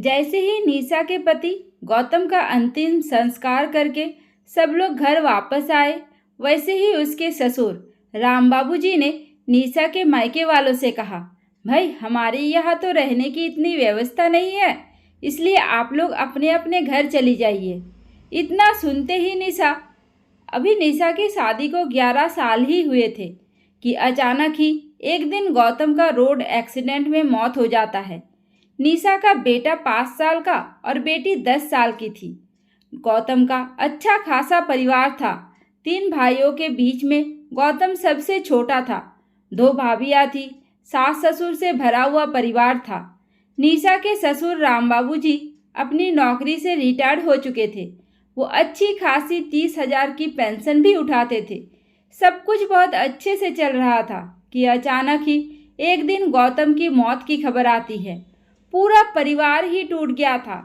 जैसे ही निशा के पति गौतम का अंतिम संस्कार करके सब लोग घर वापस आए, वैसे ही उसके ससुर रामबाबू जी ने निशा के मायके वालों से कहा, भाई हमारे यहाँ तो रहने की इतनी व्यवस्था नहीं है, इसलिए आप लोग अपने अपने घर चली जाइए। इतना सुनते ही निशा की शादी को 11 साल ही हुए थे कि अचानक ही एक दिन गौतम का रोड एक्सीडेंट में मौत हो जाता है। निशा का बेटा 5 साल का और बेटी 10 साल की थी। गौतम का अच्छा खासा परिवार था। 3 भाइयों के बीच में गौतम सबसे छोटा था। 2 भाभियाँ थी। सास ससुर से भरा हुआ परिवार था। निशा के ससुर रामबाबू जी अपनी नौकरी से रिटायर्ड हो चुके थे। वो अच्छी खासी 30,000 की पेंशन भी उठाते थे। सब कुछ बहुत अच्छे से चल रहा था कि अचानक ही एक दिन गौतम की मौत की खबर आती है। पूरा परिवार ही टूट गया था,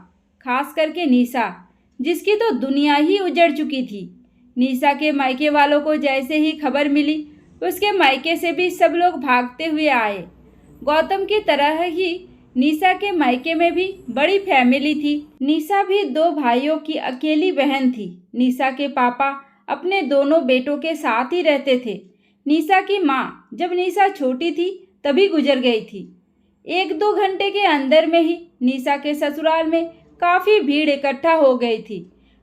खास करके निशा, जिसकी तो दुनिया ही उजड़ चुकी थी। निशा के मायके वालों को जैसे ही खबर मिली, उसके मायके से भी सब लोग भागते हुए आए। गौतम की तरह ही निशा के मायके में भी बड़ी फैमिली थी। निशा भी 2 भाइयों की अकेली बहन थी। निशा के पापा अपने दोनों बेटों के साथ ही रहते थे। निशा की माँ जब निशा छोटी थी तभी गुजर गई थी। 1-2 घंटे के अंदर में ही निशा के ससुराल में काफ़ी भीड़ इकट्ठा हो गई थी।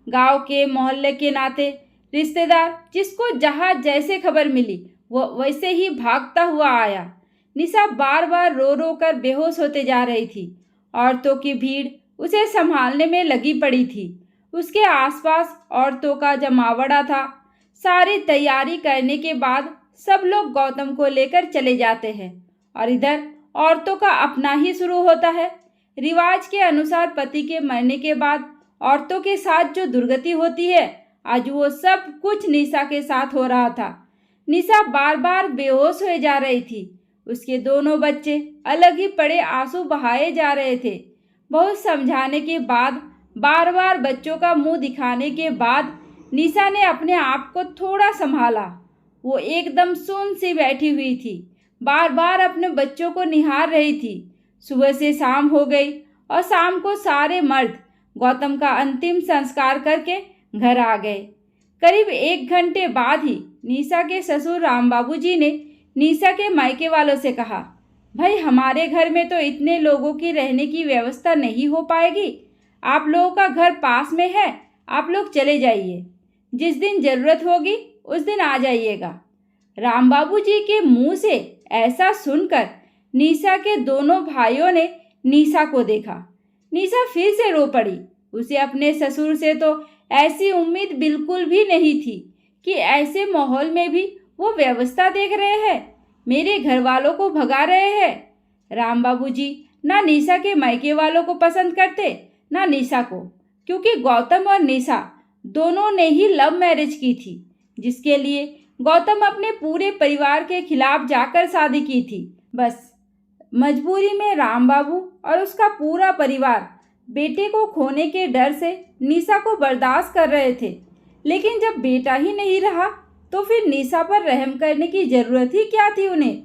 गांव के मोहल्ले के नाते रिश्तेदार जिसको जहाँ जैसे खबर मिली वो वैसे ही भागता हुआ आया। निशा बार बार रो रो कर बेहोश होते जा रही थी। औरतों की भीड़ उसे संभालने में लगी पड़ी थी। उसके आसपास औरतों का जमावड़ा था। सारी तैयारी करने के बाद सब लोग गौतम को लेकर चले जाते हैं और इधर औरतों का अपना ही शुरू होता है। रिवाज के अनुसार पति के मरने के बाद औरतों के साथ जो दुर्गति होती है, आज वो सब कुछ निशा के साथ हो रहा था। निशा बार बार बेहोश हो जा रही थी। उसके दोनों बच्चे अलग ही पड़े आंसू बहाए जा रहे थे। बहुत समझाने के बाद, बार बार बच्चों का मुंह दिखाने के बाद निशा ने अपने आप को थोड़ा संभाला। वो एकदम सुन्न सी बैठी हुई थी, बार बार अपने बच्चों को निहार रही थी। सुबह से शाम हो गई और शाम को सारे मर्द गौतम का अंतिम संस्कार करके घर आ गए। करीब 1 घंटे बाद ही निशा के ससुर रामबाबू जी ने निशा के मायके वालों से कहा, भाई हमारे घर में तो इतने लोगों की रहने की व्यवस्था नहीं हो पाएगी। आप लोगों का घर पास में है, आप लोग चले जाइए। जिस दिन ज़रूरत होगी उस दिन आ जाइएगा। रामबाबू जी के मुंह से ऐसा सुनकर निशा के दोनों भाइयों ने निशा को देखा। निशा फिर से रो पड़ी। उसे अपने ससुर से तो ऐसी उम्मीद बिल्कुल भी नहीं थी कि ऐसे माहौल में भी वो व्यवस्था देख रहे हैं, मेरे घर वालों को भगा रहे हैं। रामबाबू जी ना निशा के मायके वालों को पसंद करते ना निशा को, क्योंकि गौतम और निशा दोनों ने ही लव मैरिज की थी, जिसके लिए गौतम अपने पूरे परिवार के खिलाफ जाकर शादी की थी। बस मजबूरी में रामबाबू और उसका पूरा परिवार बेटे को खोने के डर से निशा को बर्दाश्त कर रहे थे। लेकिन जब बेटा ही नहीं रहा तो फिर निशा पर रहम करने की ज़रूरत ही क्या थी उन्हें।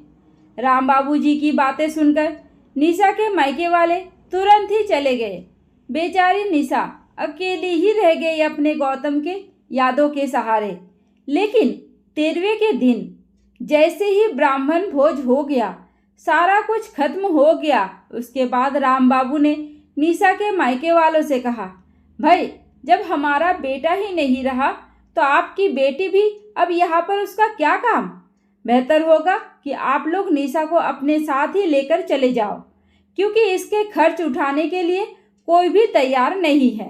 रामबाबू जी की बातें सुनकर निशा के मायके वाले तुरंत ही चले गए। बेचारी निशा अकेली ही रह गई अपने गौतम के यादों के सहारे। लेकिन 13वें के दिन जैसे ही ब्राह्मण भोज हो गया, सारा कुछ खत्म हो गया, उसके बाद रामबाबू ने निशा के मायके वालों से कहा, भाई जब हमारा बेटा ही नहीं रहा तो आपकी बेटी भी अब यहाँ पर उसका क्या काम। बेहतर होगा कि आप लोग निशा को अपने साथ ही लेकर चले जाओ, क्योंकि इसके खर्च उठाने के लिए कोई भी तैयार नहीं है।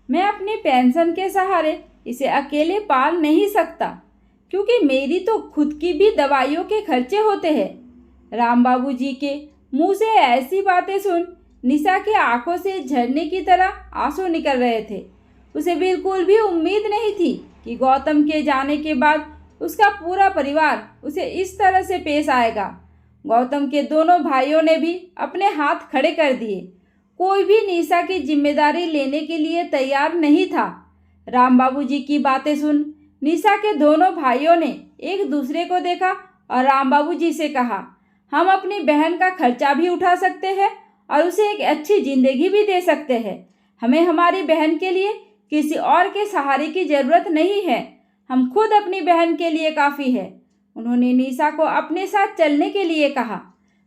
मैं अपनी पेंशन के सहारे इसे अकेले पाल नहीं सकता, क्योंकि मेरी तो खुद की भी दवाइयों के खर्चे होते हैं। रामबाबू जी के मुंह से ऐसी बातें सुन निशा की आंखों से झरने की तरह आंसू निकल रहे थे। उसे बिल्कुल भी उम्मीद नहीं थी कि गौतम के जाने के बाद उसका पूरा परिवार उसे इस तरह से पेश आएगा। गौतम के दोनों भाइयों ने भी अपने हाथ खड़े कर दिए। कोई भी निशा की जिम्मेदारी लेने के लिए तैयार नहीं था। रामबाबू जी की बातें सुन निशा के दोनों भाइयों ने एक दूसरे को देखा और रामबाबू जी से कहा, हम अपनी बहन का खर्चा भी उठा सकते हैं और उसे एक अच्छी जिंदगी भी दे सकते हैं। हमें हमारी बहन के लिए किसी और के सहारे की ज़रूरत नहीं है। हम खुद अपनी बहन के लिए काफ़ी है। उन्होंने निशा को अपने साथ चलने के लिए कहा।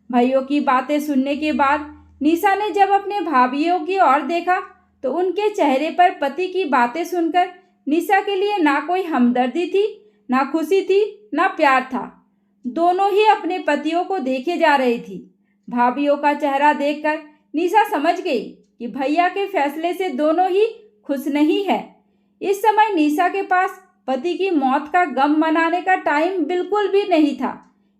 भाइयों की बातें सुनने के बाद निशा ने जब अपने भाइयों की ओर देखा तो उनके चेहरे पर पति की बातें सुनकर निशा के लिए ना कोई हमदर्दी थी, ना खुशी थी, ना प्यार था। दोनों ही अपने पतियों को देखे जा रही थी। भाभीियों का चेहरा देखकर निशा समझ गई कि भैया के फैसले से दोनों ही खुश नहीं है। इस समय निशा के पास पति की मौत का गम मनाने का टाइम बिल्कुल भी नहीं था।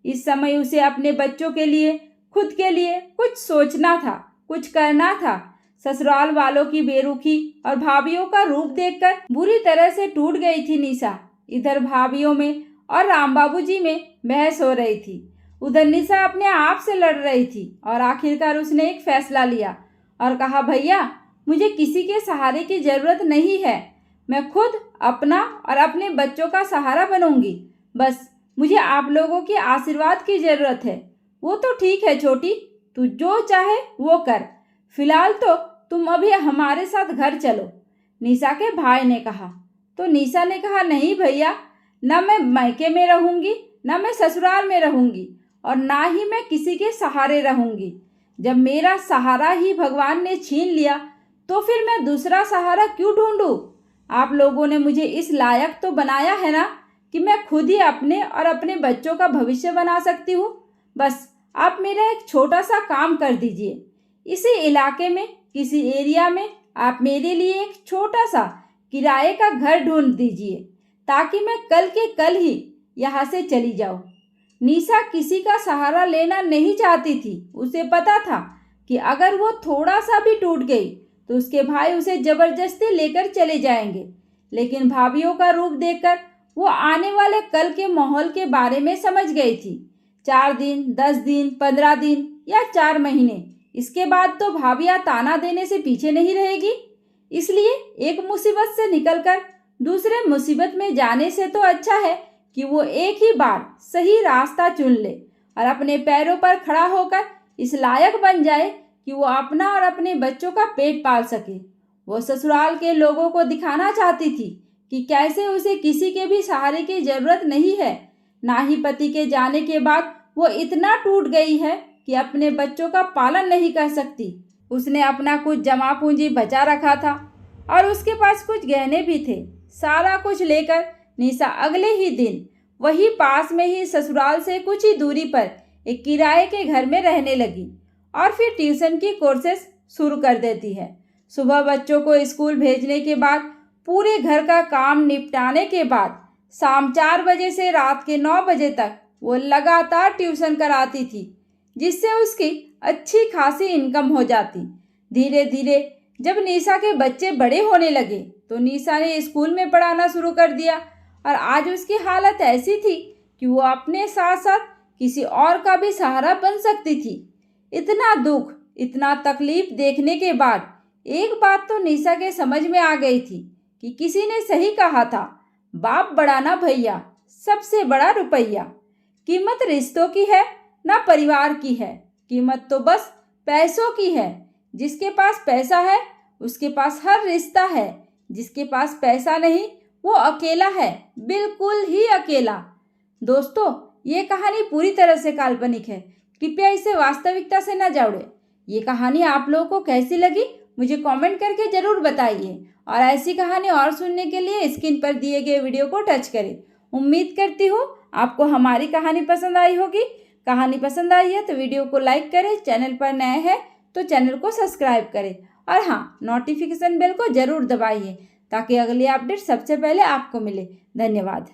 इस समय उसे अपने बच्चों के लिए, खुद के लिए कुछ सोचना था, कुछ करना था। ससुराल वालों की बेरुखी और भाभीियों का रूप देखकर बुरी तरह से टूट गई थी निशा। इधर भाभीियों में और रामबाबू जी में बहस हो रही थी। उधर निशा अपने आप से लड़ रही थी और आखिरकार उसने एक फैसला लिया और कहा, भैया मुझे किसी के सहारे की ज़रूरत नहीं है। मैं खुद अपना और अपने बच्चों का सहारा बनूंगी। बस मुझे आप लोगों के आशीर्वाद की ज़रूरत है। वो तो ठीक है छोटी, तू जो चाहे वो कर। फिलहाल तो तुम अभी हमारे साथ घर चलो, निशा के भाई ने कहा। तो निशा ने कहा, नहीं भैया, ना मैं मायके में रहूंगी, ना मैं ससुराल में रहूंगी और ना ही मैं किसी के सहारे रहूंगी। जब मेरा सहारा ही भगवान ने छीन लिया तो फिर मैं दूसरा सहारा क्यों ढूंढूं? आप लोगों ने मुझे इस लायक तो बनाया है ना कि मैं खुद ही अपने और अपने बच्चों का भविष्य बना सकती हूँ। बस आप मेरा एक छोटा सा काम कर दीजिए। इसी इलाके में किसी एरिया में आप मेरे लिए एक छोटा सा किराए का घर ढूंढ दीजिए ताकि मैं कल के कल ही यहाँ से चली जाऊँ। निशा किसी का सहारा लेना नहीं चाहती थी। उसे पता था कि अगर वो थोड़ा सा भी टूट गई तो उसके भाई उसे जबरदस्ती लेकर चले जाएंगे। लेकिन भाभीियों का रूप देखकर वो आने वाले कल के माहौल के बारे में समझ गई थी। 4 दिन, 10 दिन, 15 दिन या 4 महीने, इसके बाद तो भाभियाँ ताना देने से पीछे नहीं रहेगी। इसलिए एक मुसीबत से निकलकर दूसरे मुसीबत में जाने से तो अच्छा है कि वो एक ही बार सही रास्ता चुन ले और अपने पैरों पर खड़ा होकर इस लायक बन जाए कि वो अपना और अपने बच्चों का पेट पाल सके। वो ससुराल के लोगों को दिखाना चाहती थी कि कैसे उसे किसी के भी सहारे की ज़रूरत नहीं है। ना ही पति के जाने के बाद वो इतना टूट गई है कि अपने बच्चों का पालन नहीं कर सकती। उसने अपना कुछ जमा पूंजी बचा रखा था और उसके पास कुछ गहने भी थे। सारा कुछ लेकर निशा अगले ही दिन वही पास में ही ससुराल से कुछ ही दूरी पर एक किराए के घर में रहने लगी और फिर ट्यूशन की कोर्सेस शुरू कर देती है। सुबह बच्चों को स्कूल भेजने के बाद पूरे घर का काम निपटाने के बाद शाम 4 बजे से रात के 9 बजे तक वो लगातार ट्यूशन कराती थी, जिससे उसकी अच्छी खासी इनकम हो जाती। धीरे धीरे जब निशा के बच्चे बड़े होने लगे तो निशा ने स्कूल में पढ़ाना शुरू कर दिया और आज उसकी हालत ऐसी थी कि वो अपने साथ साथ किसी और का भी सहारा बन सकती थी। इतना दुख, इतना तकलीफ देखने के बाद एक बात तो निशा के समझ में आ गई थी कि किसी ने सही कहा था, बाप बड़ा ना भैया, सबसे बड़ा रुपया। कीमत रिश्तों की है ना परिवार की है, कीमत तो बस पैसों की है। जिसके पास पैसा है उसके पास हर रिश्ता है, जिसके पास पैसा नहीं वो अकेला है, बिल्कुल ही अकेला। दोस्तों, ये कहानी पूरी तरह से काल्पनिक है, कृपया इसे वास्तविकता से न जोड़ें। ये कहानी आप लोगों को कैसी लगी मुझे कमेंट करके ज़रूर बताइए और ऐसी कहानी और सुनने के लिए स्क्रीन पर दिए गए वीडियो को टच करें। उम्मीद करती हूँ आपको हमारी कहानी पसंद आई होगी। कहानी पसंद आई है तो वीडियो को लाइक करें, चैनल पर नए हैं तो चैनल को सब्सक्राइब करें और हाँ, नोटिफिकेशन बेल को ज़रूर दबाइए ताकि अगली अपडेट सबसे पहले आपको मिले। धन्यवाद।